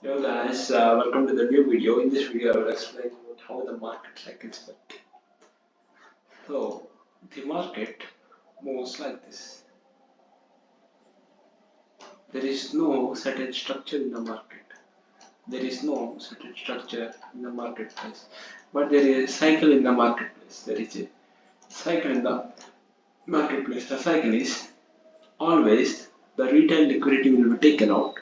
Hello guys, welcome to the new video. In this video, I will explain about how the market cycles work. So, the market moves like this. There is no certain structure in the market. There is no certain structure in the marketplace. But there is a cycle in the marketplace. There is a cycle in the marketplace. The cycle is always the retail liquidity will be taken out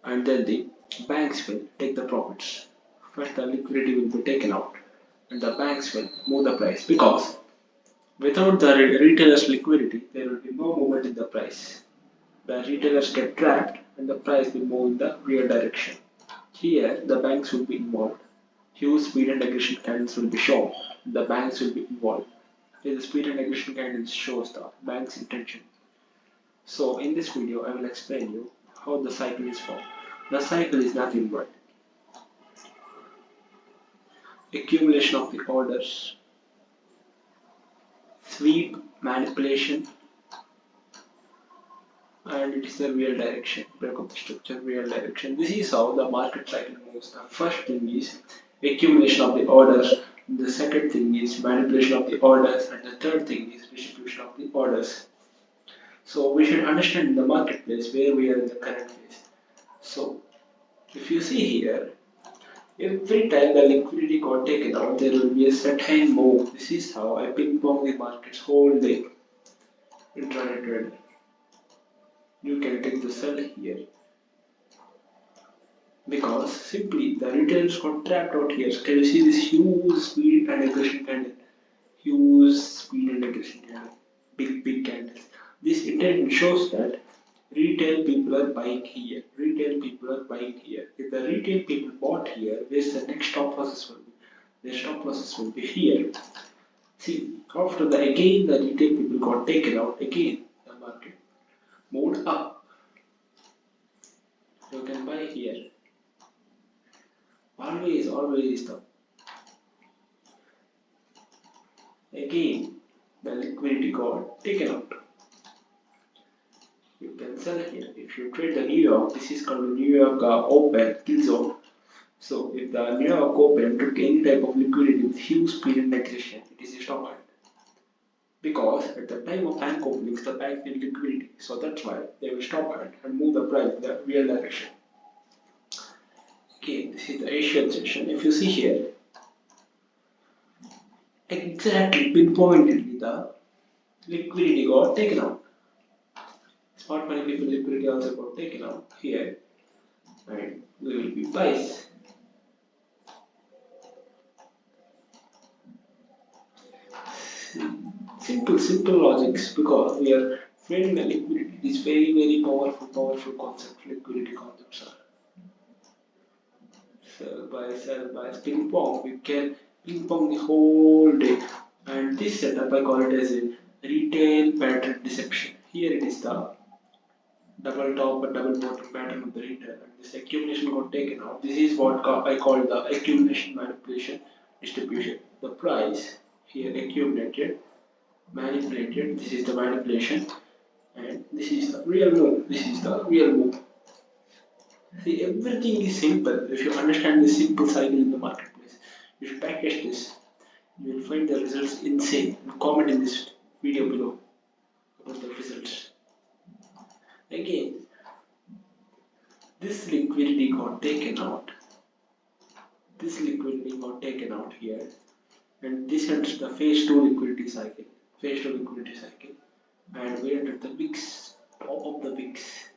and then the banks will take the profits. First, the liquidity will be taken out and the banks will move the price because without the retailers' liquidity, there will be no movement in the price. The retailers get trapped and the price will move in the real direction. Here, the banks will be involved. Huge speed and aggression candles will be shown. The banks will be involved. Here, the speed and aggression candles shows the bank's intention. So, in this video, I will explain you how the cycle is formed. The cycle is nothing but accumulation of the orders, sweep, manipulation, and it is the real direction. Break up the structure, real direction. This is how the market cycle moves. The first thing is accumulation of the orders, the second thing is manipulation of the orders, and the third thing is distribution of the orders. So we should understand the marketplace where we are in the current phase. So if you see here, every time the liquidity got taken out, there will be a certain move. This is how I ping pong the markets whole day. Intraday trader. You can take the sell here because simply the retailers got trapped out here. So can you see this huge speed and aggression candle? Huge speed and aggression candle. Big candles. This intention shows that retail people are buying here. Retail people are buying here. If the retail people bought here, where's the next stop process will be? The stop process will be here. See, after the again the retail people got taken out, again the market moved up. You can buy here. Always the again the liquidity got taken out. You can sell here. If you trade the New York, this is called the New York open kill zone. So if the New York open took any type of liquidity with huge speed and aggression, it is a stop hand. Because at the time of bank openings, the bank need liquidity. So that's why they will stop hand and move the price in the real direction. Okay, this is the Asian session. If you see here, exactly pinpointedly the liquidity got taken out. Smart money people liquidity also got taken out here, and we will be buys. Simple logics because we are trading the liquidity. It is very powerful concept. Liquidity concepts are sell by ping pong. We can ping pong the whole day, and this setup I call it as a retail pattern deception. Here it is the double top and double bottom pattern of the retail, and this accumulation got taken out. This is what I call the accumulation manipulation distribution. The price here accumulated, manipulated. This is the manipulation, and this is the real move. This is the real move. See, everything is simple. If you understand this simple cycle in the marketplace, you should package this. You will find the results insane. Comment in this video below about the results. Again, this liquidity got taken out. This liquidity got taken out here, and this enters the phase 2 liquidity cycle. Phase 2 liquidity cycle, and we enter the VIX, top of the VIX.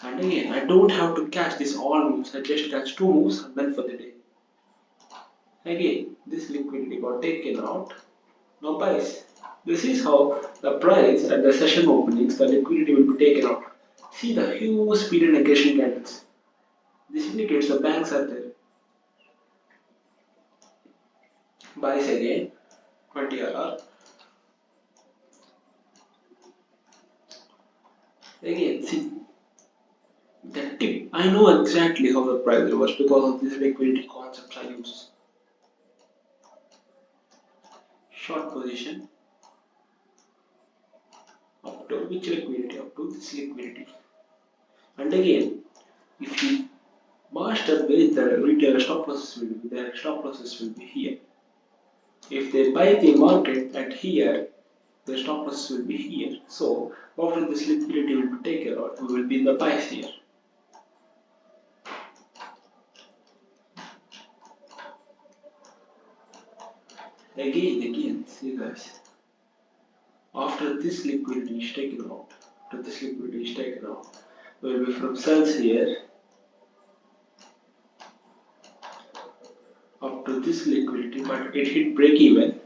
And again, I don't have to catch this all moves. I just catch 2 moves and then for the day. Again, this liquidity got taken out. Now buys. This is how the price at the session openings, the liquidity will be taken out. See the huge speed and aggression candles. This indicates the banks are there. Buys again, 20 RR. Again, see the tip. I know exactly how the price reverses because of this liquidity concepts I use. Short position up to to which liquidity? Up to this liquidity. And again, if you master where the retailer stop losses will be, their stop losses will be here. If they buy the market at here, the stop losses will be here. So after this liquidity will be taken out, we will be in the buys here. Again, see guys. After this liquidity is taken out, we will be from sells here up to this liquidity, but it hit break even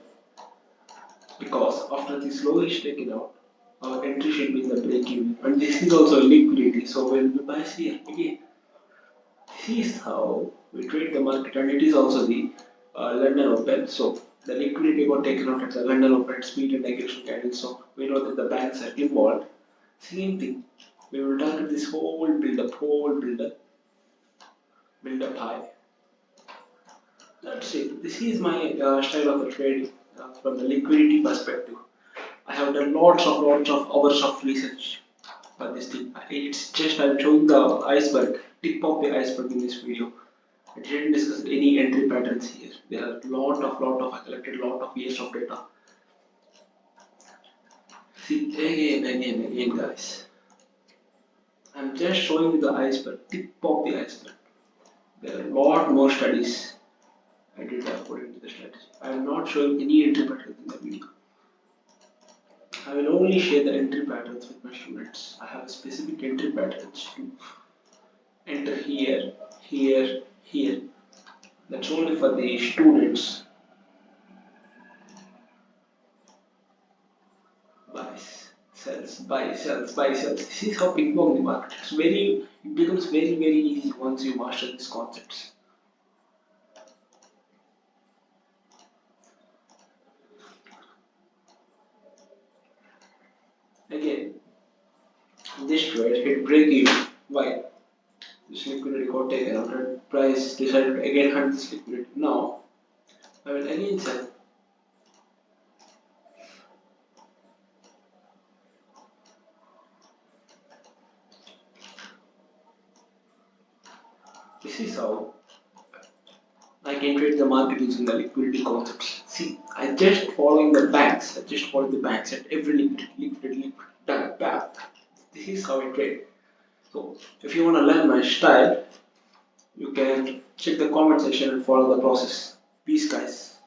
because after this low is taken out, our entry should be in the break even, and this is also liquidity, so we will be buys here again. This is how we trade the market, and it is also the London Open. So the liquidity got taken out at the London Open speed and aggregation candle. So we know that the banks are involved. Same thing. We will target this whole build up high. That's it. This is my style of the trading from the liquidity perspective. I have done lots of hours of research for this thing. It's just I'm showing the iceberg, tip of the iceberg in this video. I didn't discuss any entry patterns here. There are I collected lot of years of data. See again guys. I'm just showing you the iceberg, tip of the iceberg. There are a lot more studies I did according to the strategy. I am not showing any entry patterns in the video. I will only share the entry patterns with my students. I have specific entry patterns to enter here, here. That's only for the students. Buys, sells, buy, sells, buy, sells. This is how ping pong the market. It becomes very easy once you master these concepts. Again, this trade hit break even. Why? This liquidity got taken out and price decided to again hunt this liquidity. Now, I will again sell. This is how I can trade the market using the liquidity concepts. See, I just following the banks. I just follow the banks at every liquidity, done, bam. This is how I trade. So, if you want to learn my style, you can check the comment section and follow the process. Peace, guys.